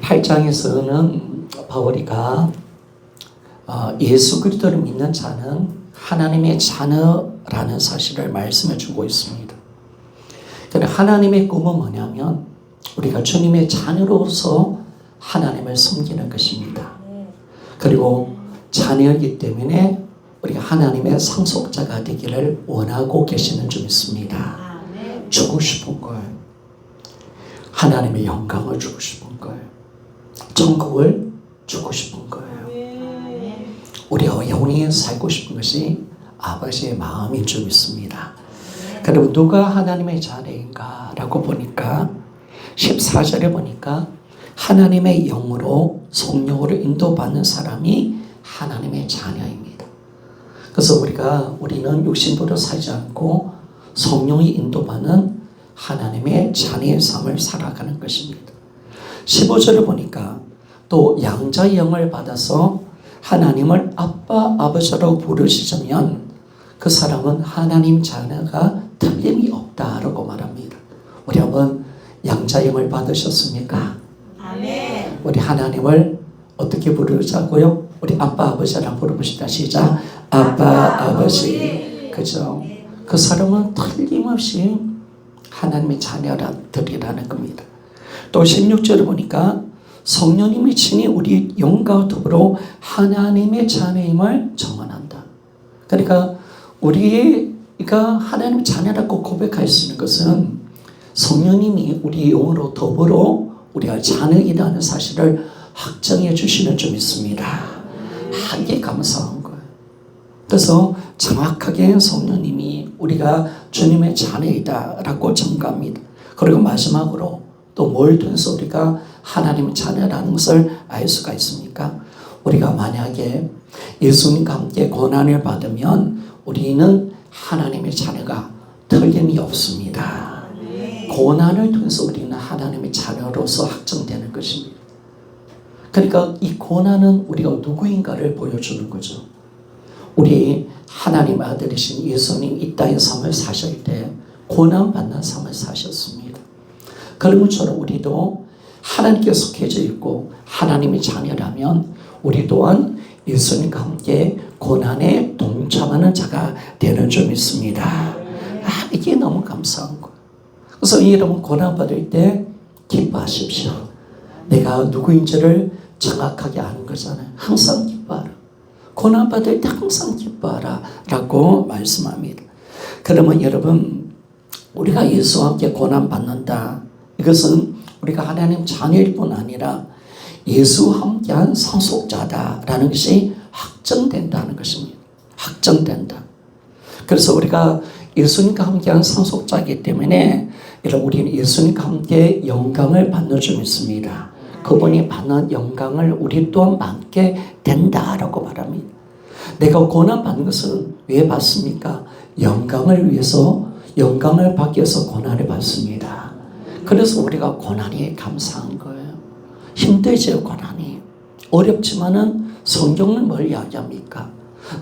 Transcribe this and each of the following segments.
8장에서는 바울이가 예수 그리스도를 믿는 자는 하나님의 자녀라는 사실을 말씀해 주고 있습니다. 하나님의 꿈은 뭐냐면 우리가 주님의 자녀로서 하나님을 섬기는 것입니다. 그리고 자녀이기 때문에 우리가 하나님의 상속자가 되기를 원하고 계시는 줄 믿습니다. 주고 싶은 거예요. 하나님의 영광을 주고 싶은 거예요. 천국을 주고 싶은 거예요. 우리가 영원히 살고 싶은 것이 아버지의 마음인 줄 믿습니다. 그리고 누가 하나님의 자녀인가 라고 보니까 14절에 보니까 하나님의 영으로 성령으로 인도받는 사람이 하나님의 자녀입니다. 그래서 우리는 육신으로 살지 않고 성령이 인도받는 하나님의 자녀의 삶을 살아가는 것입니다. 15절을 보니까 또 양자의 영을 받아서 하나님을 아빠, 아버지라고 부르시자면 그 사람은 하나님 자녀가 틀림이 없다라고 말합니다. 우리 한번 양자의 영을 받으셨습니까? 아멘. 우리 하나님을 어떻게 부르자고요? 우리 아빠, 아버지라고 부르봅시다. 시작. 아빠, 아버지. 그죠? 그 사람은 틀림없이 하나님의 자녀들이라는 겁니다. 또 16절을 보니까 성령님이 친히 우리 영과 더불어 하나님의 자녀임을 정언한다. 그러니까 우리가 하나님의 자녀라고 고백할 수 있는 것은 성령님이 우리 영으로 더불어 우리가 자녀이라는 사실을 확정해 주시는 줄 믿습니다. 이게 감사한 거예요. 그래서 정확하게 성령님이 우리가 주님의 자녀이다라고 증거합니다. 그리고 마지막으로 또 뭘 통해서 우리가 하나님의 자녀라는 것을 알 수가 있습니까? 우리가 만약에 예수님과 함께 고난을 받으면 우리는 하나님의 자녀가 틀림이 없습니다. 고난을 통해서 우리는 하나님의 자녀로서 확정되는 것입니다. 그러니까 이 고난은 우리가 누구인가를 보여주는 거죠. 우리 하나님 아들이신 예수님 이 땅의 삶을 사실 때 고난받는 삶을 사셨습니다. 그런 것처럼 우리도 하나님께 속해져 있고 하나님의 자녀라면 우리 또한 예수님과 함께 고난에 동참하는 자가 되는 줄 믿습니다. 이게 너무 감사한 거예요. 그래서 여러분 고난받을 때 기뻐하십시오. 내가 누구인지를 정확하게 아는 거잖아요. 항상 기뻐하라. 고난받을 때 항상 기뻐하라 라고 말씀합니다. 그러면 여러분 우리가 예수와 함께 고난받는다. 이것은 우리가 하나님 자녀일 뿐 아니라 예수와 함께한 상속자다라는 것이 확정된다는 것입니다. 확정된다. 그래서 우리가 예수님과 함께한 상속자이기 때문에 여러분 우리는 예수님과 함께 영광을 받는 줄 믿습니다. 그분이 받는 영광을 우리 또한 받게 된다라고 말합니다. 내가 고난받는 것은 왜 받습니까? 영광을 위해서 영광을 받기 위해서 고난을 받습니다. 그래서 우리가 고난이 감사한 거예요. 힘들죠 고난이. 어렵지만은 성경은 뭘 이야기합니까?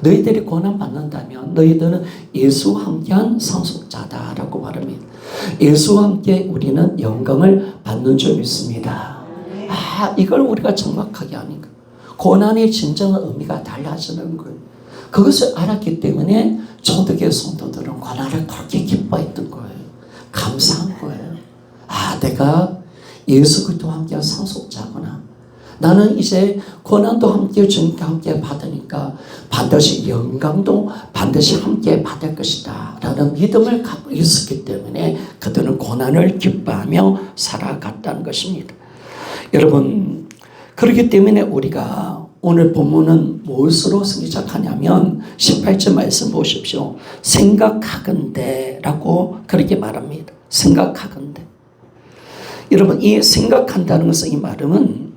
너희들이 고난받는다면 너희들은 예수와 함께한 상속자다라고 말합니다. 예수와 함께 우리는 영광을 받는 줄 믿습니다. 이걸 우리가 정확하게 아니까 고난의 진정한 의미가 달라지는 거예요. 그것을 알았기 때문에 초대교회 성도들은 고난을 그렇게 기뻐했던 거예요. 감사한 거예요. 내가 예수 그리스도와 함께한 상속자구나. 나는 이제 고난도 함께 주님과 함께 받으니까 반드시 영광도 반드시 함께 받을 것이다 라는 믿음을 갖고 있었기 때문에 그들은 고난을 기뻐하며 살아갔다는 것입니다. 여러분 그렇기 때문에 우리가 오늘 본문은 무엇으로 시작하냐면 18절 말씀 보십시오. 생각하건대 라고 그렇게 말합니다. 생각하건대. 여러분 이 생각한다는 것은 이 말은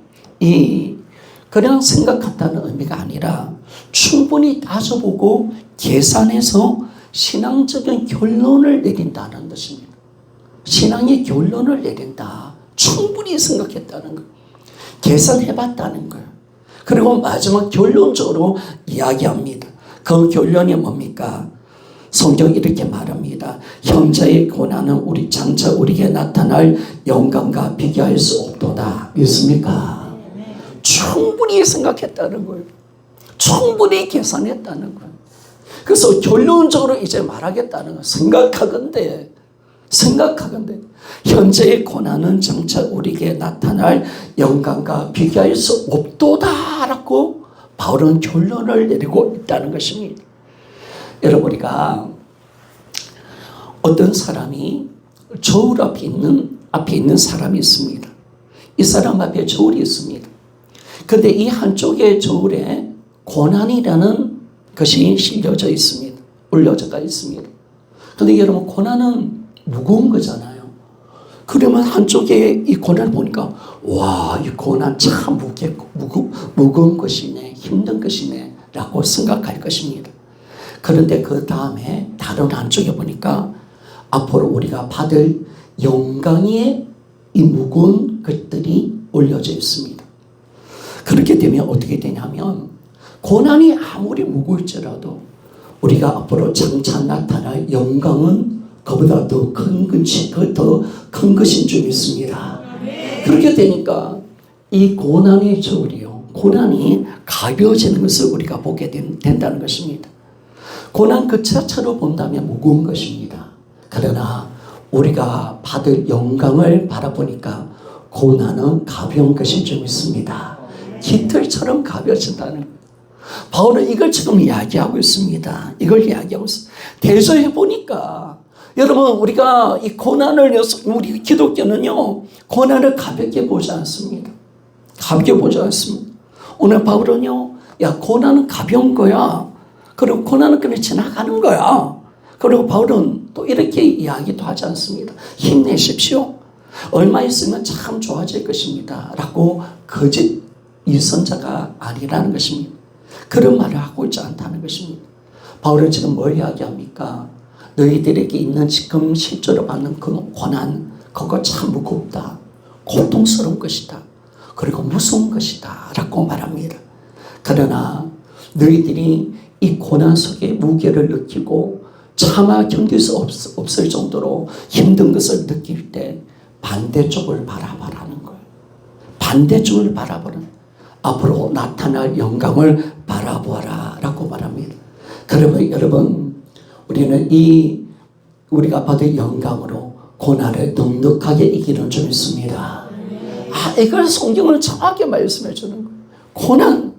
그냥 생각한다는 의미가 아니라 충분히 따져보고 계산해서 신앙적인 결론을 내린다는 것입니다. 신앙의 결론을 내린다. 충분히 생각했다는 거예요. 계산해봤다는 거예요. 그리고 마지막 결론적으로 이야기합니다. 그 결론이 뭡니까? 성경이 이렇게 말합니다. 현재의 고난은 우리 장차 우리에게 나타날 영광과 비교할 수 없도다. 믿습니까? 충분히 생각했다는 거예요. 충분히 계산했다는 거예요. 그래서 결론적으로 이제 말하겠다는 거예요. 생각하건대 현재의 고난은 장차 우리에게 나타날 영광과 비교할 수 없도다라고 바울은 결론을 내리고 있다는 것입니다. 여러분, 우리가 어떤 사람이 저울 앞에 있는 사람이 있습니다. 이 사람 앞에 저울이 있습니다. 그런데 이 한쪽의 저울에 고난이라는 것이 실려져 있습니다. 올려져 있습니다. 그런데 여러분, 고난은 무거운 거잖아요. 그러면 한쪽에 이 고난을 보니까 와, 이 고난 참 무거운 것이네, 힘든 것이네 라고 생각할 것입니다. 그런데 그 다음에 다른 한쪽에 보니까 앞으로 우리가 받을 영광의 이 무거운 것들이 올려져 있습니다. 그렇게 되면 어떻게 되냐면 고난이 아무리 무거울지라도 우리가 앞으로 장차 나타날 영광은 그보다 더 큰 것인 줄 믿습니다. 그렇게 되니까 이 고난의 저울이요, 고난이 가벼워지는 것을 우리가 보게 된다는 것입니다. 고난 그 자체로 본다면 무거운 것입니다. 그러나 우리가 받을 영광을 바라보니까 고난은 가벼운 것인 줄 믿습니다. 깃털처럼 가벼워진다는 거예요. 바울은 이걸 지금 이야기하고 있습니다. 이걸 이야기하고 있습니다. 대조해 보니까 여러분, 우리가 이 고난을, 우리 기독교는요, 고난을 가볍게 보지 않습니다. 가볍게 보지 않습니다. 오늘 바울은요, 야, 고난은 가벼운 거야. 그리고 고난은 그냥 지나가는 거야. 그리고 바울은 또 이렇게 이야기도 하지 않습니다. 힘내십시오. 얼마 있으면 참 좋아질 것입니다. 라고 거짓 유선자가 아니라는 것입니다. 그런 말을 하고 있지 않다는 것입니다. 바울은 지금 뭘 이야기합니까? 너희들에게 있는 지금 실제로 받는 그 고난, 그거 참 무겁다. 고통스러운 것이다. 그리고 무서운 것이다. 라고 말합니다. 그러나 너희들이 이 고난 속에 무게를 느끼고 차마 견딜 수 없을 정도로 힘든 것을 느낄 때 반대쪽을 바라보라는 거예요. 반대쪽을 바라보는, 앞으로 나타날 영광을 바라보아라 라고 말합니다. 그러면 여러분, 우리는 우리가 받을 영광으로 고난을 넉넉하게 이기는 줄 믿습니다. 이걸 성경은 정확히 말씀해 주는 거예요. 고난,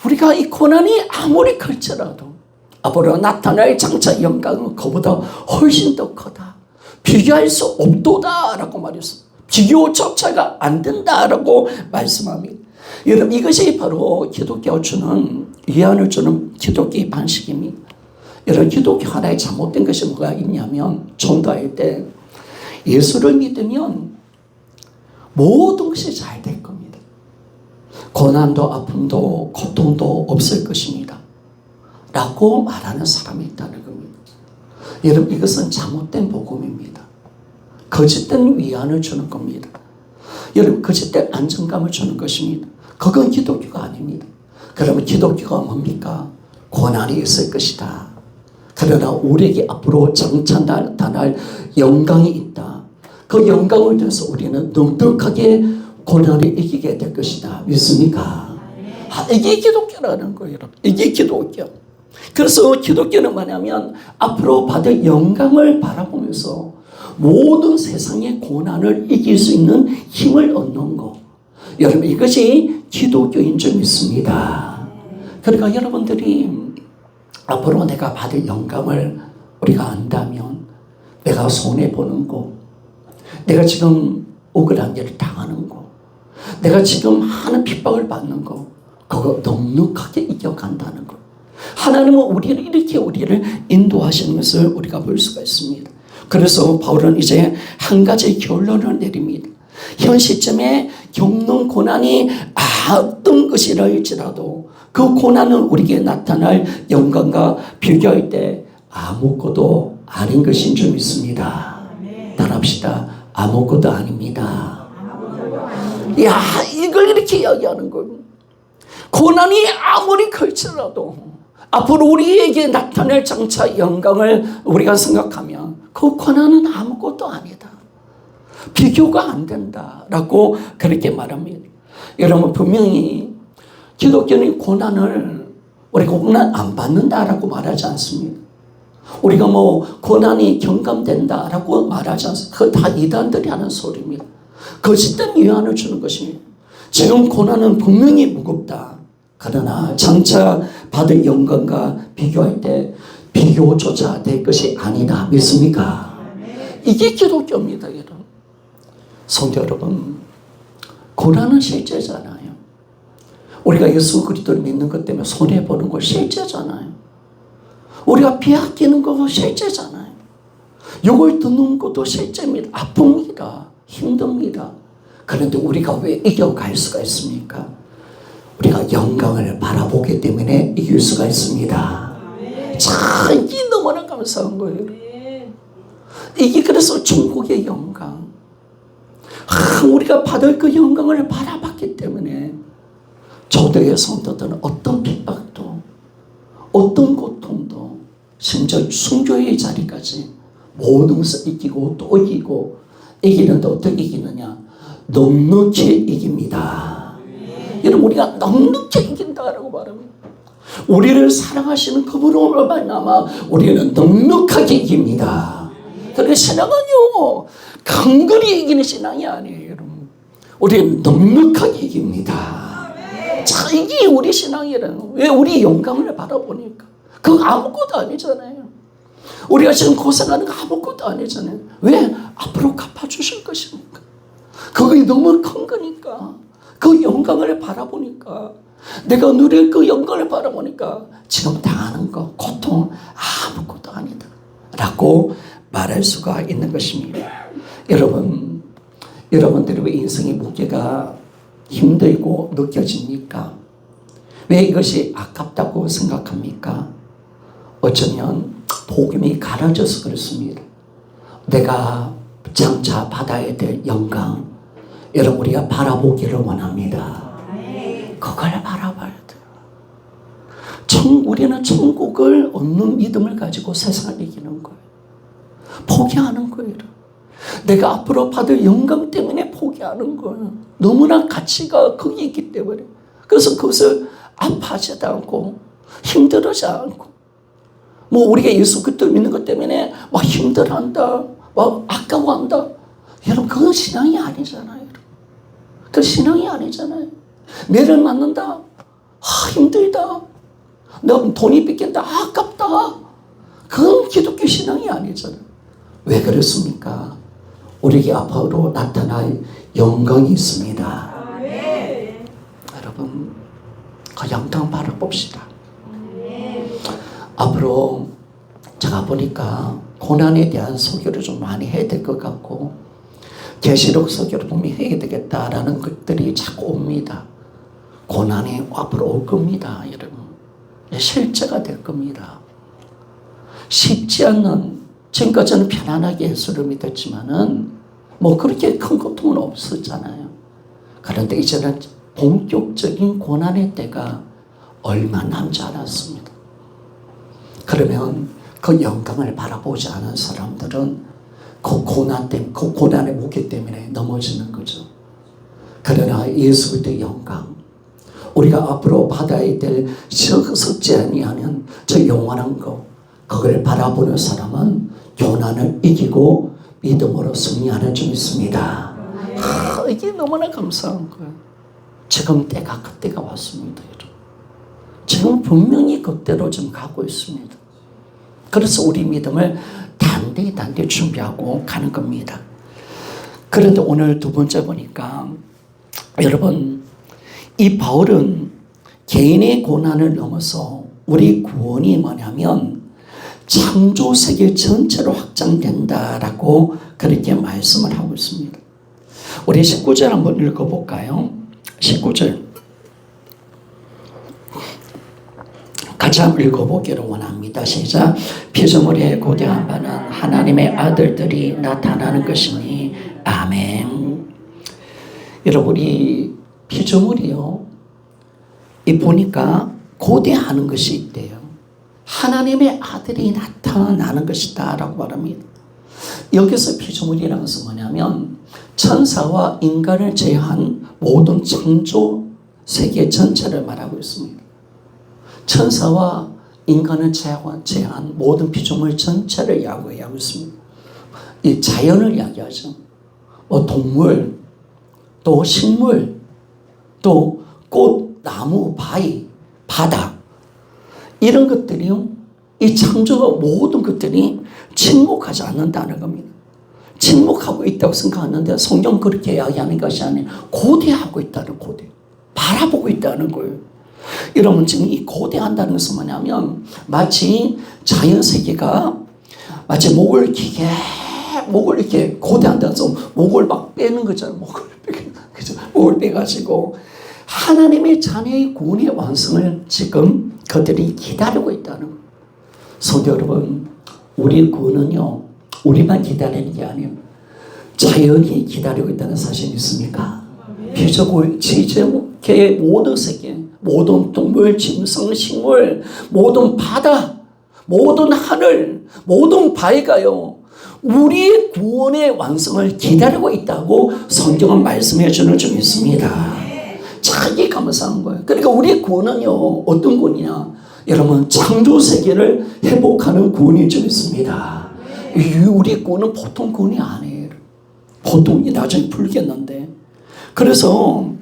우리가 이 고난이 아무리 클지라도 앞으로 나타날 장차 영광은 그보다 훨씬 더 크다. 비교할 수 없도다 라고 말했어요. 비교조차가 안 된다라고 말씀합니다. 여러분, 이것이 바로 기독교 주는 위안을 주는 기독교의 방식입니다. 여러분, 기독교 하나의 잘못된 것이 뭐가 있냐면, 전도할 때 예수를 믿으면 모든 것이 잘 될 겁니다. 고난도 아픔도 고통도 없을 것입니다. 라고 말하는 사람이 있다는 겁니다. 여러분, 이것은 잘못된 복음입니다. 거짓된 위안을 주는 겁니다. 여러분, 거짓된 안정감을 주는 것입니다. 그건 기독교가 아닙니다. 그러면 기독교가 뭡니까? 고난이 있을 것이다. 그러나 우리에게 앞으로 장차 나타날 영광이 있다. 그 영광을 통해서 우리는 넉넉하게 고난을 이기게 될 것이다. 믿습니까? 이게 기독교라는 거예요. 이게 기독교. 그래서 기독교는 뭐냐면 앞으로 받을 영광을 바라보면서 모든 세상의 고난을 이길 수 있는 힘을 얻는 것. 여러분, 이것이 기독교인 줄 믿습니다. 그러니까 여러분들이 앞으로 내가 받을 영감을 우리가 안다면, 내가 손해보는 거, 내가 지금 억울한 일을 당하는 거, 내가 지금 하는 핍박을 받는 거, 그거 넉넉하게 이겨간다는 거. 하나님은 우리를 인도하시는 것을 우리가 볼 수가 있습니다. 그래서 바울은 이제 한 가지 결론을 내립니다. 현 시점에 겪는 고난이 어떤 것이라 할지라도 그 고난은 우리에게 나타날 영광과 비교할 때 아무것도 아닌 것인 줄 믿습니다. 따라합시다. 아무것도 아닙니다. 이걸 이렇게 이야기하는 거예요. 고난이 아무리 클지라도, 앞으로 우리에게 나타날 장차 영광을 우리가 생각하면 그 고난은 아무것도 아니다. 비교가 안 된다라고 그렇게 말합니다. 여러분 분명히 기독교는 고난을 우리가 고난 안 받는다라고 말하지 않습니다. 우리가 뭐 고난이 경감된다라고 말하지 않습니다. 그거 다 이단들이 하는 소리입니다. 거짓된 위안을 주는 것입니다. 지금 고난은 분명히 무겁다. 그러나 장차 받을 영광과 비교할 때 비교조차 될 것이 아니다. 믿습니까? 이게 기독교입니다. 여러분. 성도 여러분, 고난은 실제잖아요. 우리가 예수 그리스도를 믿는 것 때문에 손해보는 거 실제잖아요. 우리가 빼앗기는 거 실제잖아요. 욕을 듣는 것도 실제입니다. 아픕니다. 힘듭니다. 그런데 우리가 왜 이겨갈 수가 있습니까? 우리가 영광을 바라보기 때문에 이길 수가 있습니다. 참 이게 너무나 감사한 거예요. 이게 그래서 천국의 영광. 우리가 받을 그 영광을 바라봤기 때문에 초대의 성도들은 어떤 핍박도 어떤 고통도 심지어 순교의 자리까지 모든 것을 이기고 또 이기고 이기는데 어떻게 이기느냐? 넉넉히 이깁니다. 여러분 우리가 넉넉히 이긴다라고 말합니다. 우리를 사랑하시는 그분으로 말미암아 우리는 넉넉하게 이깁니다. 그러니까 신앙은요 강건히 이기는 신앙이 아니에요. 여러분 우리는 넉넉하게 이깁니다. 자, 이게 우리 신앙이라는. 왜? 우리 영광을 바라보니까. 그거 아무것도 아니잖아요. 우리가 지금 고생하는 거 아무것도 아니잖아요. 왜? 앞으로 갚아주실 것이니까. 그게 너무 큰 거니까. 그 영광을 바라보니까. 내가 누릴 그 영광을 바라보니까 지금 당하는 거, 고통 아무것도 아니다. 라고 말할 수가 있는 것입니다. 여러분들의 왜 인생의 무게가 힘들고 느껴집니까? 왜 이것이 아깝다고 생각합니까? 어쩌면 복음이 가려져서 그렇습니다. 내가 장차 받아야 될 영광, 여러분 우리가 바라보기를 원합니다. 그걸 바라봐야 돼요. 우리는 천국을 얻는 믿음을 가지고 세상을 이기는 거예요. 포기하는 거예요. 내가 앞으로 받을 영광 때문에 포기하는 거예요. 너무나 가치가 거기 있기 때문에. 그래서 그것을 아파하지도 않고 힘들어하지 않고 뭐 우리가 예수 그리스도 믿는 것 때문에 막 힘들어한다, 막 아까워한다. 여러분 그건 신앙이 아니잖아요. 여러분. 그 신앙이 아니잖아요. 매를 맞는다, 힘들다, 너 돈이 뺏긴다, 아깝다. 그건 기독교 신앙이 아니잖아요. 왜 그렇습니까? 우리에게 앞으로 나타날 영광이 있습니다. 여러분 그 영광 바라봅시다. 앞으로 제가 보니까 고난에 대한 설교를 좀 많이 해야 될 것 같고 계시록 설교를 분명히 해야 되겠다라는 것들이 자꾸 옵니다. 고난이 앞으로 올 겁니다. 여러분 실제가 될 겁니다. 쉽지 않는, 지금까지는 편안하게 예수를 믿었지만은 뭐 그렇게 큰 고통은 없었잖아요. 그런데 이제는 본격적인 고난의 때가 얼마 남지 않았습니다. 그러면 그 영광을 바라보지 않은 사람들은 그 고난 때문에, 그 고난의 무게 때문에 넘어지는 거죠. 그러나 예수 그리스도의 영광, 우리가 앞으로 받아야 될 썩지 아니하는 저 영원한 것, 그걸 바라보는 사람은 고난을 이기고 믿음으로 승리하는 줄 믿습니다. 이게 너무나 감사한 거예요. 지금 때가 그때가 왔습니다. 여러분. 지금 분명히 그때로 좀 가고 있습니다. 그래서 우리 믿음을 단디 준비하고 가는 겁니다. 그런데 오늘 두 번째 보니까 여러분 이 바울은 개인의 고난을 넘어서 우리 구원이 뭐냐면 창조 세계 전체로 확장된다라고 그렇게 말씀을 하고 있습니다. 우리 19절 한번 읽어볼까요? 19절 같이 한번 읽어보기를 원합니다. 시작. 피조물의 고대한 바는 하나님의 아들들이 나타나는 것이니 아멘. 여러분 이 피조물이요, 이 보니까 고대하는 것이 있대요. 하나님의 아들이 나타나는 것이다 라고 말합니다. 여기서 피조물이라는 것은 뭐냐면 천사와 인간을 제외한 모든 창조 세계 전체를 말하고 있습니다. 천사와 인간을 제외한 모든 피조물 전체를 이야기하고 있습니다. 이 자연을 이야기하죠. 동물, 또 식물, 또 꽃, 나무, 바위, 바다, 이런 것들이, 이 창조가 모든 것들이 침묵하지 않는다는 겁니다. 침묵하고 있다고 생각하는데 성경 그렇게 이야기하는 것이 아니라 고대하고 있다는, 고대, 바라보고 있다는 거예요. 여러분, 지금 이 고대한다는 것은 뭐냐면 마치 자연세계가 마치 목을 이렇게 고대한다는 것은 목을 막 빼는 거잖아요. 목을 빼가지고 하나님의 자녀의 구원의 완성을 지금 그들이 기다리고 있다는 거예요. 성도 여러분, 우리 구원은요, 우리만 기다리는 게 아니에요. 자연이 기다리고 있다는 사실이 있습니까? 피조물, 지체의 모든 세계, 모든 동물, 짐승, 식물, 모든 바다, 모든 하늘, 모든 바위가요, 우리의 구원의 완성을 기다리고 있다고 성경은 말씀해 주는 점 있습니다. 자기 감사한 거예요. 그러니까 우리의 구원은요, 어떤 구원이냐? 여러분, 창조 세계를 회복하는 구원이 좀 있습니다. 우리 구원은 보통 구원이 아니에요. 보통이 나중에 풀겠는데. 그래서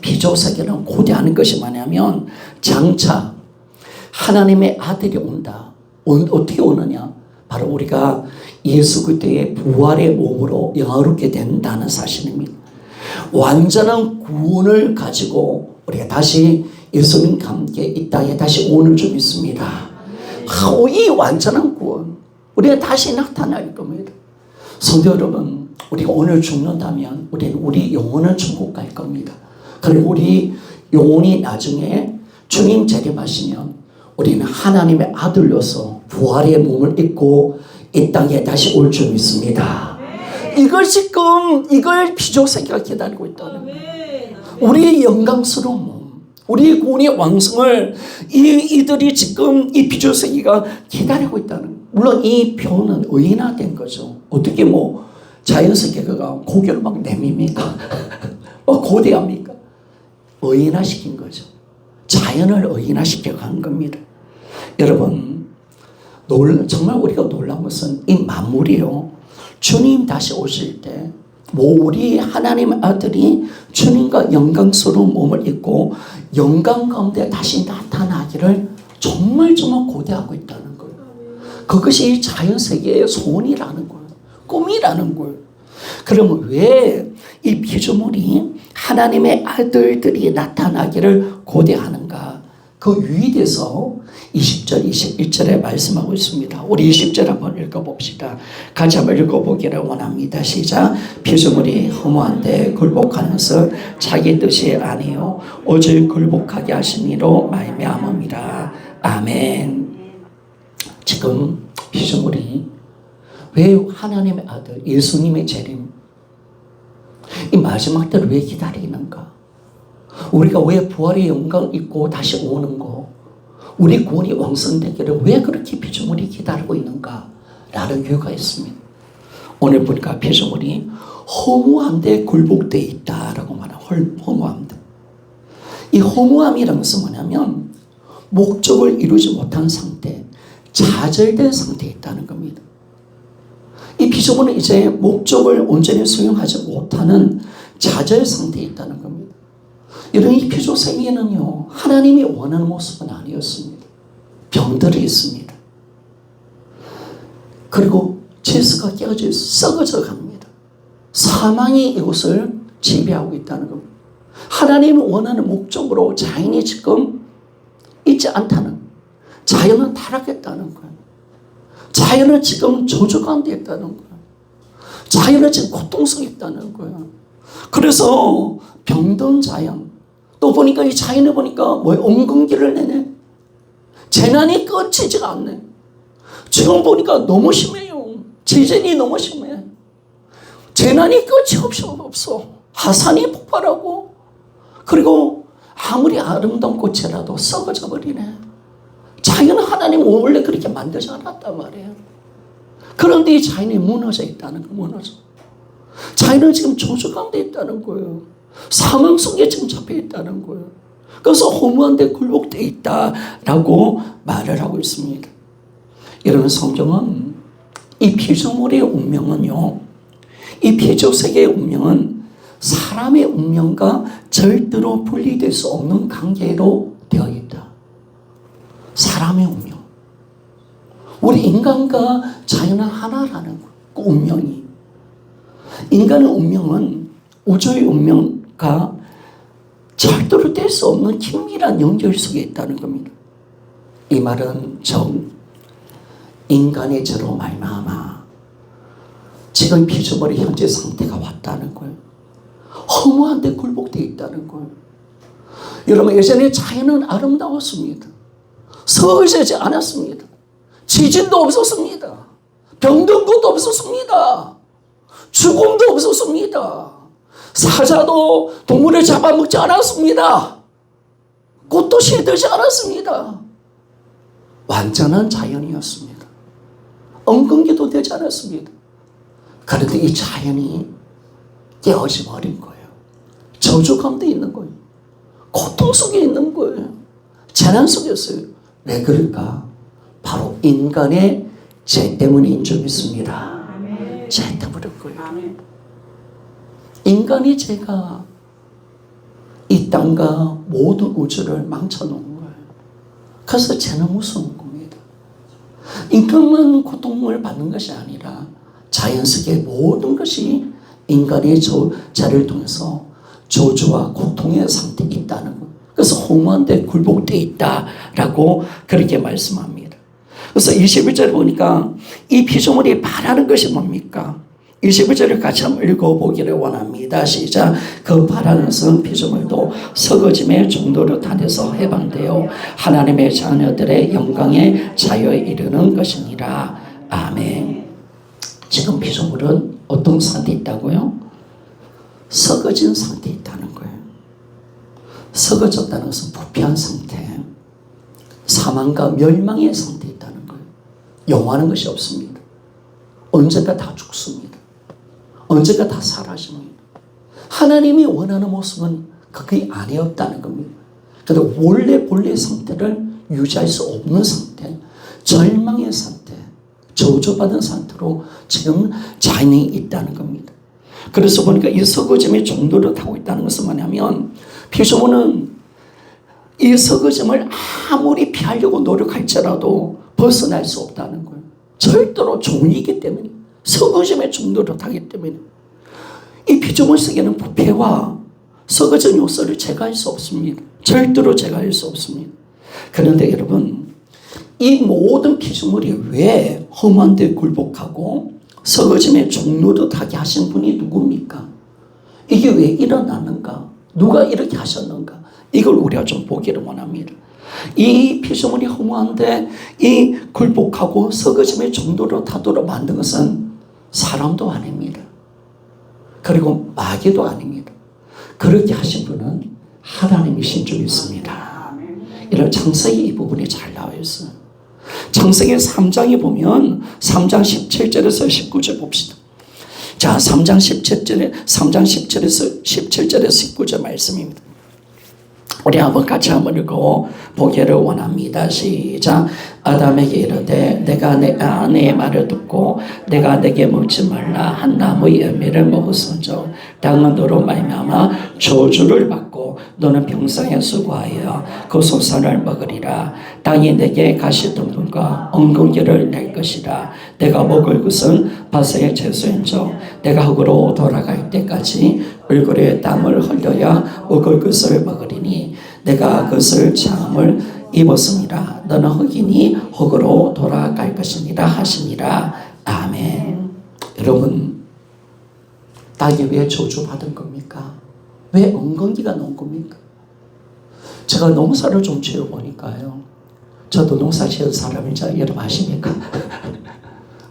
피조 세계는 고대하는 것이 뭐냐면 장차 하나님의 아들이 온다. 어떻게 오느냐? 바로 우리가 예수 그리스도의 부활의 몸으로 영화롭게 된다는 사실입니다. 완전한 구원을 가지고 우리가 다시 예수님과 함께 이 땅에 다시 오는 줄 믿습니다. 이 완전한 구원, 우리가 다시 나타날 겁니다. 성도 여러분, 우리가 오늘 죽는다면 우리는 우리 영혼은 천국 갈 겁니다. 그리고 우리 영혼이 나중에 주님 재림하시면 우리는 하나님의 아들로서 부활의 몸을 입고 이 땅에 다시 올 줄 믿습니다. 이걸 피조세계가 기다리고 있다는 거예요. 우리의 영광스러운 몸, 우리의 구원의 왕성을 이들이 지금 이 피조세계가 기다리고 있다는 거예요. 물론 이 표는 의인화된 거죠. 어떻게 자연세계가 고개를 막 내밉니까? 고대합니까? 의인화시킨 거죠. 자연을 의인화시켜 간 겁니다. 여러분, 정말 우리가 놀라운 것은 이 만물이요, 주님 다시 오실 때 우리 하나님의 아들이 주님과 영광스러운 몸을 입고 영광 가운데 다시 나타나기를 정말 고대하고 있다는 거예요. 그것이 자연세계의 소원이라는 거예요. 꿈이라는 거예요. 그러면 왜 이 피조물이 하나님의 아들들이 나타나기를 고대하는가? 그 위에서 20절, 21절에 말씀하고 있습니다. 우리 20절 한번 읽어봅시다. 같이 한번 읽어보기를 원합니다. 시작. 피조물이 허무한데 굴복하는 것은 자기 뜻이 아니요 오직 굴복하게 하신 이로 말미암음이라. 아멘. 지금 피조물이 왜 하나님의 아들 예수님의 재림, 이 마지막 때를 왜 기다리는가? 우리가 왜 부활의 영광을 입고 다시 오는 거, 우리 구원이 왕성되기를 왜 그렇게 피조물이 기다리고 있는가? 라는 이유가 있습니다. 오늘 보니까 피조물이 허무함에 굴복되어 있다라고 말하는 허무함. 이 허무함이라는 것은 뭐냐면 목적을 이루지 못한 상태, 좌절된 상태에 있다는 겁니다. 이 피조물은 이제 목적을 온전히 수행하지 못하는 좌절 상태에 있다는 겁니다. 이런 이 피조세계는요, 하나님이 원하는 모습은 아니었습니다. 병들이 있습니다. 그리고 질서가 깨어져 썩어져 갑니다. 사망이 이곳을 지배하고 있다는 겁니다. 하나님이 원하는 목적으로 자연이 지금 있지 않다는, 자연은 타락했다는 거예요. 자연은 지금 저주 가운데 있다는 거예요. 자연은 지금 고통스럽게 있다는 거예요. 그래서 병든 자연, 또 보니까 이 자연에 보니까 엉겅기를 내네. 재난이 끝이지가 않네. 지금 보니까 너무 심해요. 지진이 너무 심해. 재난이 끝이 없어. 화산이 폭발하고, 그리고 아무리 아름다운 꽃이라도 썩어져 버리네. 자연은 하나님 원래 그렇게 만들지 않았단 말이에요. 그런데 이 자연이 무너져 있다는 거, 무너져. 자연은 지금 저주 가운데 있다는 거예요. 사망 속에 지금 잡혀 있다는 거예요. 그래서 허무한 데 굴복되어 있다라고 말을 하고 있습니다. 여러분, 성경은 이 피조물의 운명은요, 이 피조세계의 운명은 사람의 운명과 절대로 분리될 수 없는 관계로 되어 있다. 사람의 운명. 우리 인간과 자연은 하나라는 거예요. 그 운명이. 인간의 운명은 우주의 운명과 절대로 뗄 수 없는 긴밀한 연결 속에 있다는 겁니다. 이 말은 인간의 죄로 말미암아 지금 피조물의 현재 상태가 왔다는 거예요. 허무한 데 굴복되어 있다는 거예요. 여러분, 예전에 자연은 아름다웠습니다. 서울되지 않았습니다. 지진도 없었습니다. 병든 것도 없었습니다. 죽음도 없었습니다. 사자도 동물을 잡아먹지 않았습니다. 꽃도 시들지 않았습니다. 완전한 자연이었습니다. 엉겅기도 되지 않았습니다. 그런데 이 자연이 깨어져 버린 거예요. 저주 가운데 있는 거예요. 고통 속에 있는 거예요. 재난 속이었어요. 왜 그럴까? 바로 인간의 죄 때문인 줄 믿습니다. 죄 때문인 거예요. 인간의 죄가 이 땅과 모든 우주를 망쳐놓은 거예요. 그래서 죄는 무서운 겁니다. 인간만 고통을 받는 것이 아니라 자연 속의 모든 것이 인간의 죄를 통해서 저주와 고통의 상태에 있다는 것. 그래서 허무한 데 굴복되어 있다라고 그렇게 말씀합니다. 그래서 21절에 보니까 이 피조물이 바라는 것이 뭡니까? 21절을 같이 한번 읽어보기를 원합니다. 시작. 그 바라는 것은 피조물도 썩어짐의 정도로 탄해서 해방되어 하나님의 자녀들의 영광의 자유에 이르는 것이니라. 아멘. 지금 피조물은 어떤 상태에 있다고요? 썩어진 상태에 있다는 거예요. 썩어졌다는 것은 부패한 상태, 사망과 멸망의 상태에 있다는 거예요. 영원한 것이 없습니다. 언젠가 다 죽습니다. 언젠가 다 사라집니다. 하나님이 원하는 모습은 그게 아니었다는 겁니다. 그런데 본래 상태를 유지할 수 없는 상태, 절망의 상태, 저주받은 상태로 지금 자연이 있다는 겁니다. 그래서 보니까 이 썩어짐의 정도를 타고 있다는 것은 뭐냐면, 피조물은 이 썩어짐을 아무리 피하려고 노력할지라도 벗어날 수 없다는 거예요. 절대로 종이기 때문에, 썩어짐의 정도를 타기 때문에. 이 피조물 속에는 부패와 썩어진 요소를 제거할 수 없습니다. 절대로 제거할 수 없습니다. 그런데 여러분, 이 모든 피조물이 왜 험한 데 굴복하고 썩어짐의 종로를 타게 하신 분이 누굽니까? 이게 왜 일어나는가? 누가 이렇게 하셨는가? 이걸 우리가 좀 보기를 원합니다. 이 피조물이 허무한데 이 굴복하고 썩어짐의 정도로 타도록 만든 것은 사람도 아닙니다. 그리고 마귀도 아닙니다. 그렇게 하신 분은 하나님이신 줄 믿습니다. 이런 창세기 이 부분이 잘 나와 있어요. 창세기 3장에 보면 3장 17절에서 19절 봅시다. 자, 3장 17절에서 19절 말씀입니다. 우리 한번 같이 한번 읽어 보기를 원합니다. 시작. 아담에게 이르되 내가 내 아내의 말을 듣고 내가 내게 먹지 말라 한 나무의 열매를 먹었은즉 땅은 너로 말미암아 저주를 받고 너는 평생에 수고하여 그 소산을 먹으리라. 땅이 내게 가시덤불과 엉겅퀴를 낼 것이라. 내가 먹을 것은 밭의 채소인즉 내가 흙으로 돌아갈 때까지 얼굴에 땀을 흘려야 먹을 것을 먹으리니 내가 그것을 참을 입었습니다. 너는 흙이니 흙으로 돌아갈 것이니라 하시니라. 아멘. 여러분, 땅이 왜 저주받은 겁니까? 왜 엉겅퀴가 나온 겁니까? 제가 농사를 좀 지어보니까요, 저도 농사 지은 사람인지 여러분 아십니까?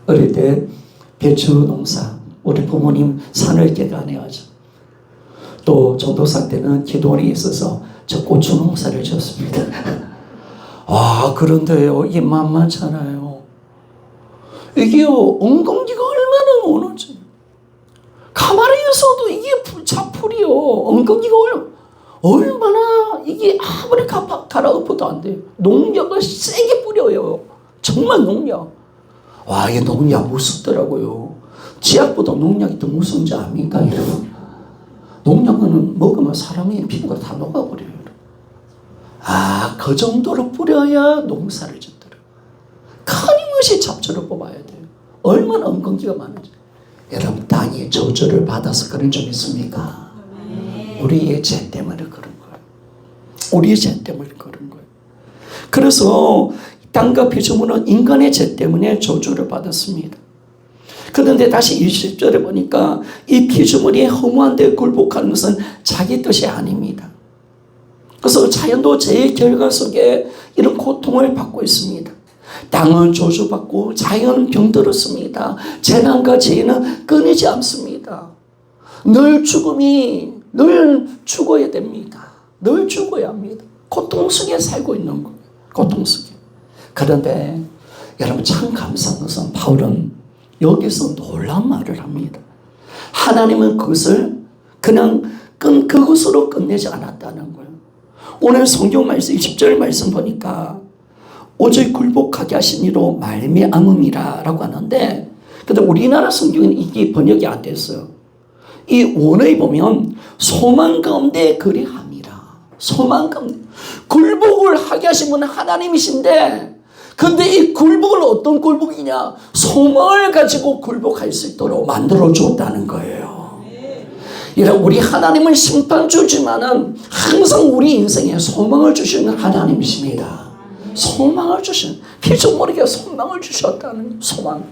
어릴 때 배추 농사, 우리 부모님 산을 개간해야죠. 또 전도사 때는 기도원이 있어서 저 고추 농사를 지었습니다. 그런데요, 이게 만만찮아요. 이게요, 엉겅기가 얼마나 오는지. 가만히 있어도 이게 자풀이요. 엉겅기가 얼마나 이게 아무리 갈아엎어도 안 돼요. 농약을 세게 뿌려요. 정말 농약. 이게 농약 무섭더라고요. 지약보다 농약이 더 무서운지 압니까, 여러분? 농약은 먹으면 사람의 피부가 다 녹아버려요. 그 정도로 뿌려야 농사를 짓더라고요. 끊임없이 잡초를 뽑아야 돼요. 얼마나 엉겅기가 많은지. 여러분, 땅이 저주를 받아서 그런 점 있습니까? 우리의 죄 때문에 그런 거예요. 우리의 죄 때문에 그런 거예요. 그래서 땅과 피조물은 인간의 죄 때문에 저주를 받았습니다. 그런데 다시 20절에 보니까 이 피조물이 허무한 데 굴복하는 것은 자기 뜻이 아닙니다. 그래서 자연도 죄의 결과 속에 이런 고통을 받고 있습니다. 땅은 저주받고 자연은 병들었습니다. 재난과 재해는 끊이지 않습니다. 늘 죽어야 됩니다. 늘 죽어야 합니다. 고통 속에 살고 있는 거예요. 고통 속에. 그런데 여러분, 참 감사한 것은 바울은 여기서 놀라운 말을 합니다. 하나님은 그것을 그냥 그것으로 끝내지 않았다는 거예요. 오늘 성경 말씀 20절 말씀 보니까 오직 굴복하게 하신 이로 말미암음이라 라고 하는데, 근데 우리나라 성경은 이게 번역이 안 됐어요. 이 원어에 보면 소망 가운데 그리함이라. 소망 가운데. 굴복을 하게 하신 분은 하나님이신데, 근데 이 굴복은 어떤 굴복이냐? 소망을 가지고 굴복할 수 있도록 만들어 주었다는 거예요. 우리 하나님은 심판주지만은 항상 우리 인생에 소망을 주시는 하나님이십니다. 소망을 주신, 피조물에게 소망을 주셨다는 소망.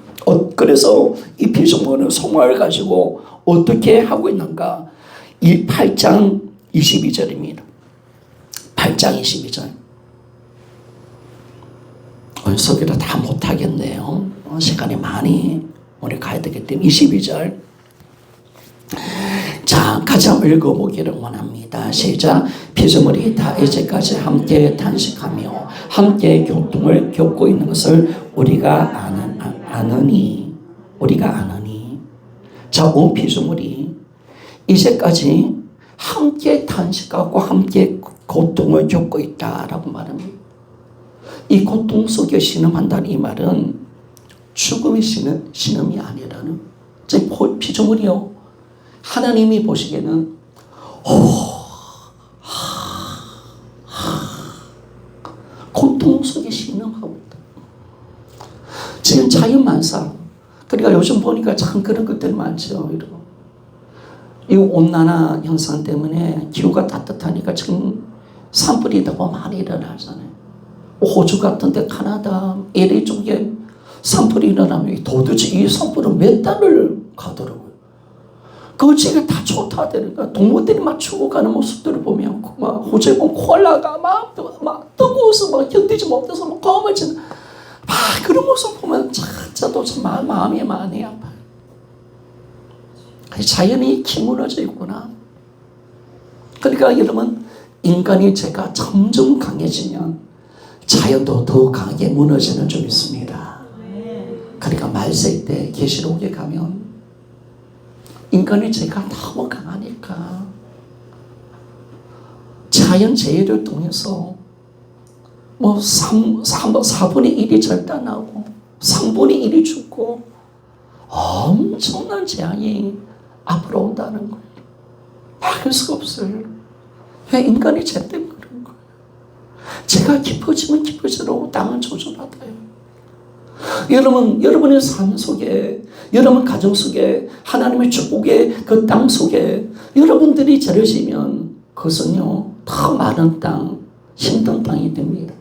그래서 이 피조물은 소망을 가지고 어떻게 하고 있는가? 이 8장 22절입니다. 8장 22절. 소개를 다 못하겠네요. 시간이 많이 오늘 가야 되기 때문에 22절. 자, 같이 한번 읽어보기를 원합니다. 시작. 피조물이 다 이제까지 함께 탄식하며 함께 고통을 겪고 있는 것을 우리가 아느니. 자, 온 피조물이 이제까지 함께 탄식하고 함께 고통을 겪고 있다라고 말합니다. 이 고통 속에 신음한다는 이 말은 죽음의 신음이 아니라는, 피조물이요, 하나님이 보시기에는 고통 속에 신음하고 있다. 지금 자연만사, 그러니까 요즘 보니까 참 그런 것들 많죠. 이 온난화 현상 때문에 기후가 따뜻하니까 지금 산불이 더 많이 일어나잖아요. 호주 같은 데, 카나다, LA 쪽에 산불이 일어나면 도대체 이 산불은 몇 달을 가더라고요. 그거 제가 다 좋다 되니까 동물들이 막 죽어가는 모습들을 보면 막 호주에 보면 콜라가 막 뜨거워서 막 견디지 못해서 막 검어지는 그런 모습 보면 진짜도 참 마음이 많이 아파요. 자연이 기무너져 있구나. 그러니까 여러분, 인간의 죄가 점점 강해지면 자연도 더 강하게 무너지는 좀 있습니다. 그러니까 말세 때 계시록에 가면 인간의 죄가 너무 강하니까 자연 재해를 통해서 4분의 1이 절단하고 3분의 1이 죽고 엄청난 재앙이 앞으로 온다는 거예요. 막을 수가 없어요. 왜? 인간의 죄 때문에 그런 거예요. 죄가 깊어지면 깊어질수록 땅은 저주받아요. 여러분의 삶 속에, 여러분 가정 속에, 하나님의 축복의 그 땅 속에 여러분들이 죄를 지면 그것은요, 더 많은 땅, 힘든 땅이 됩니다.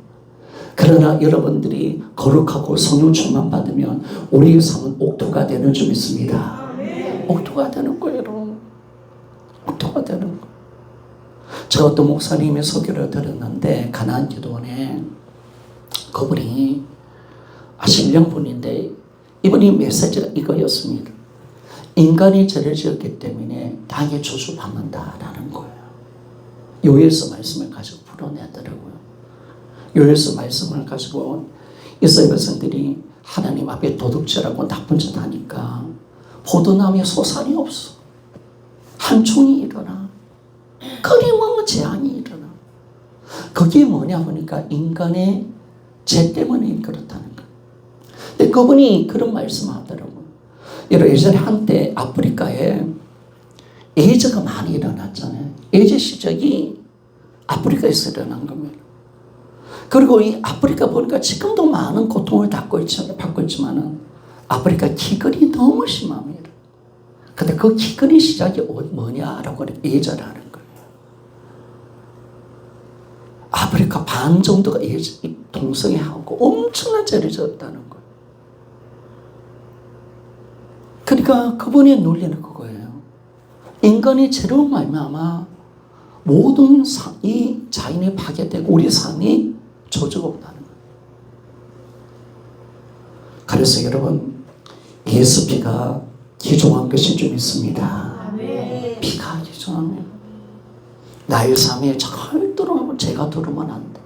그러나 여러분들이 거룩하고 성령 충만 받으면 우리의 삶은 옥토가 되는 줄 믿습니다. 옥토가 되는 거예요, 여러분. 옥토가 되는 거예요. 제가 어떤 목사님의 소개를 들었는데, 가나안 기도원에 그분이 신령분인데, 이분이 메시지가 이거였습니다. 인간이 죄를 지었기 때문에 땅에 저주받는다라는 거예요. 요엘서 말씀을 가지고 풀어내더라고요. 요엘서 말씀을 가지고 이스라엘 백성들이 하나님 앞에 도둑질하고 나쁜 짓 하니까 포도나무에 소산이 없어. 한총이 일어나. 끊임없는 재앙이 일어나. 그게 뭐냐 보니까 인간의 죄 때문에 그렇다는 거예요. 근데 그분이 그런 말씀을 하더라고요. 여러분 예전에 한때 아프리카에 에이즈가 많이 일어났잖아요. 에이즈 시작이 아프리카에서 일어난 겁니다. 그리고 이 아프리카 보니까 지금도 많은 고통을 받고 있지만은 아프리카 기근이 너무 심합니다. 근데 그 기근의 시작이 뭐냐라고 에이즈라는 거예요. 아프리카 반 정도가 동성애하고 엄청난 죄를 졌다는 거예요. 그러니까 그분의 논리는 그거예요. 인간의 죄로 말미암아 모든 이 자연이 파괴되고 우리 삶이 조주가 없다는 거예요. 그래서 여러분 예수 피가 기종한 것이 좀 있습니다. 피가 기종하면 나의 삶에 절대로 죄가 들어오면 안 돼.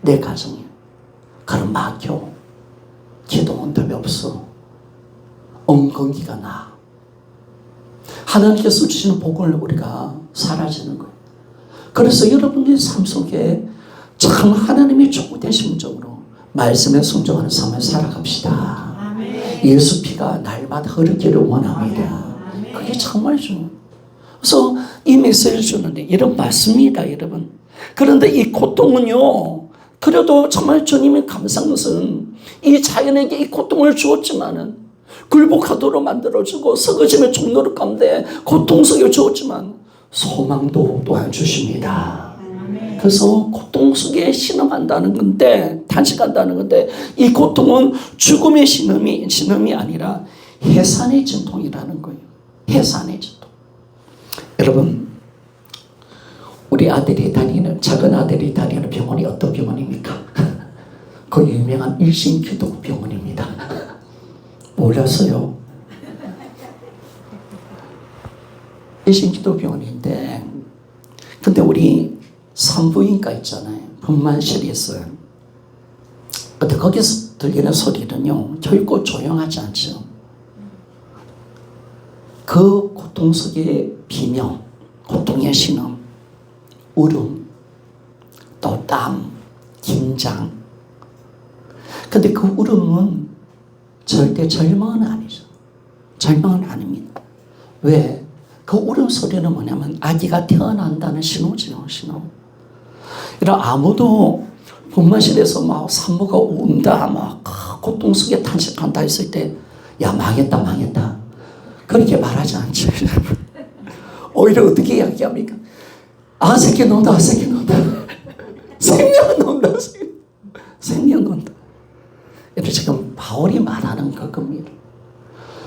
내 가정에. 그럼 막혀. 기도 응답이 없어. 엉겅기가 나. 하나님께서 주시는 복을 우리가 사라지는 거예요. 그래서 여러분의 삶 속에 참 하나님의 주된 심정으로 말씀에 순종하는 삶을 살아갑시다. 아멘. 예수 피가 날마다 흐르기를 원합니다. 아멘. 그게 정말 중요해요. 그래서 이 메시지를 주는데 여러분 맞습니다 여러분. 그런데 이 고통은요 그래도 정말 주님이 감사한 것은 이 자연에게 이 고통을 주었지만은 굴복하도록 만들어주고 썩어지는 종로를 가운데 고통 속에 주었지만 소망도 또한 주십니다. 그래서 고통 속에 신음한다는 건데 단식한다는 건데 이 고통은 죽음의 신음이 아니라 해산의 진통이라는 거예요. 해산의 진통. 여러분 우리 아들이 다니는 작은 아들이 다니는 병원이 어떤 병원입니까? 그 유명한 일신기도 병원입니다. 몰랐어요. 일신기도 병원인데 근데 우리 산부인과 있잖아요. 분만실이 있어요. 근데 거기서 들리는 소리는요 결코 조용하지 않죠. 그 고통 속의 비명, 고통의 신음, 울음, 또 땀, 긴장. 근데 그 울음은 절대 절망은 아니죠. 절망은 아닙니다. 왜? 그 울음소리는 뭐냐면 아기가 태어난다는 신호지요. 신호. 이런 아무도 분만실에서 막 산모가 운다 막 고통 속에 탄식한다 했을 때 야 망했다 그렇게 말하지 않죠. 오히려 어떻게 이야기합니까? 아 새끼 논다 생명 논다 생명 논다. 이렇게 지금 바울이 말하는 그겁니다.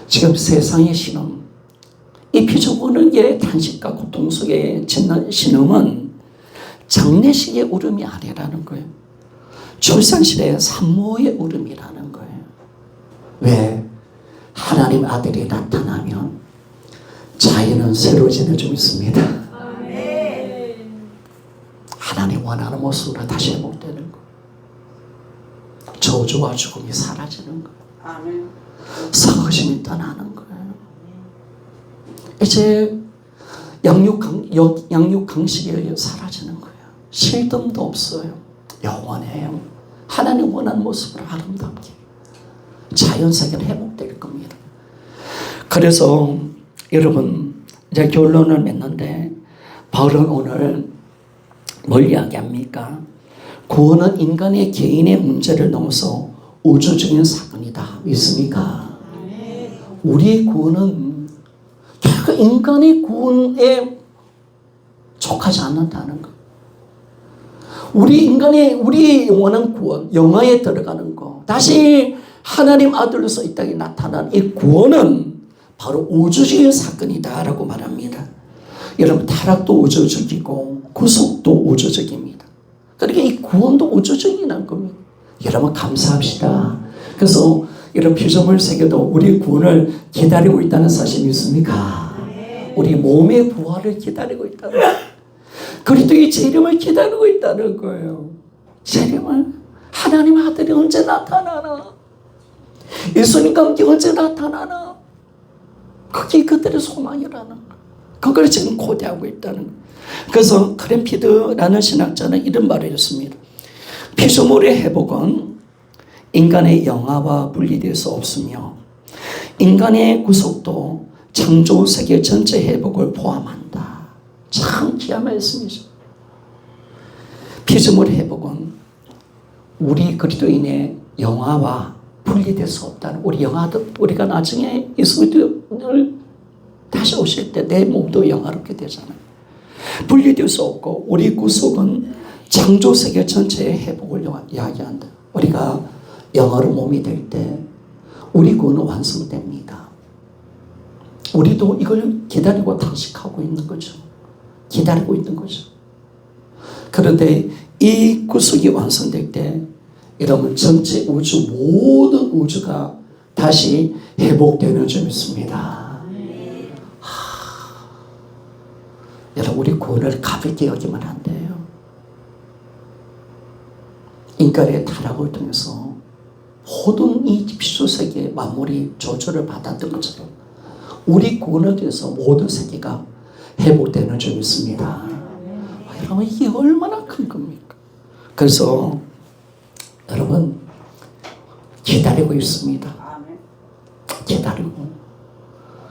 지금 세상의 신음 이 피조보는 게 탄식과 고통 속에 짓는 신음은 장례식의 울음이 아니라는 거예요. 출산실의 산모의 울음이라는 거예요. 왜? 하나님 아들이 나타나면 자연은 새로워지는 좀 있습니다. 하나님 원하는 모습으로 다시 회복되는 거. 저주와 죽음이 사라지는 거. 썩어짐이 떠나는 거예요. 이제 양육 강식이 사라지는 거예요. 실등도 없어요. 영원해요. 하나님 원하는 모습으로 아름답게 자연세계는 회복될 겁니다. 그래서 여러분 이제 결론을 맺는데 바울은 오늘 뭘 이야기합니까? 구원은 인간의 개인의 문제를 넘어서 우주적인 사건이다. 믿습니까? 우리 구원은 결국 인간의 구원에 속하지 않는다는 것. 우리 영원한 구원, 영화에 들어가는 거. 다시 하나님 아들로서 이 땅에 나타난 이 구원은 바로 우주적인 사건이다라고 말합니다. 여러분 타락도 우주적이고 구속도 우주적입니다. 그러니까 이 구원도 우주적이라는 겁니다. 여러분 감사합시다. 그래서 이런 피조물 세계도 우리 구원을 기다리고 있다는 사실 믿습니까? 우리 몸의 부활을 기다리고 있다는 거예요. 그리스도의 재림을 기다리고 있다는 거예요. 재림을. 하나님 아들이 언제 나타나나? 예수님과 함께 언제 나타나나? 그게 그들의 소망이라는 거예요. 그걸 지금 고대하고 있다는 거예요. 그래서 크랜피드라는 신학자는 이런 말을 했습니다. 피조물의 회복은 인간의 영화와 분리될 수 없으며 인간의 구속도 창조 세계 전체 회복을 포함한다. 참 귀한 말씀이죠. 피조물 회복은 우리 그리스도인의 영화와 분리될 수 없다는, 우리 영화도 우리가 나중에 예수님을 다시 오실 때 내 몸도 영화롭게 되잖아요. 분리될 수 없고 우리 구속은 창조 세계 전체의 회복을 이야기한다. 우리가 영화로 몸이 될 때 우리 구원은 완성됩니다. 우리도 이걸 기다리고 탄식하고 있는 거죠. 기다리고 있는 거죠. 그런데 이 구속이 완성될 때 여러분 전체 우주, 모든 우주가 다시 회복되는 줄 믿습니다. 여러분 우리 구원을 가볍게 여기면 안 돼요. 인간의 타락을 통해서 모든 이 피조세계의 만물이 저주를 받았던 것처럼 우리 구원을 통해서 모든 세계가 회복되는 줄 믿습니다. 여러분 이게 얼마나 큰 겁니까? 그래서 여러분 기다리고 있습니다. 기다리고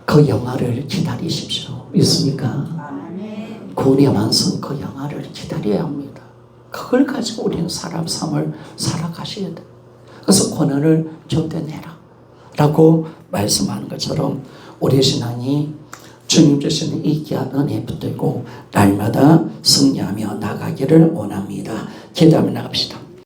그 영화를 기다리십시오. 믿습니까? 구원의 완성 그 영화를 기다려야 합니다. 그걸 가지고 우리는 사람 삶을 살아가셔야 돼. 그래서 고난을 견뎌내라 라고 말씀하는 것처럼 우리 신앙이 주님 주시는 이 귀한 은혜에 붙들고 날마다 승리하며 나가기를 원합니다. 기도하며 나갑시다.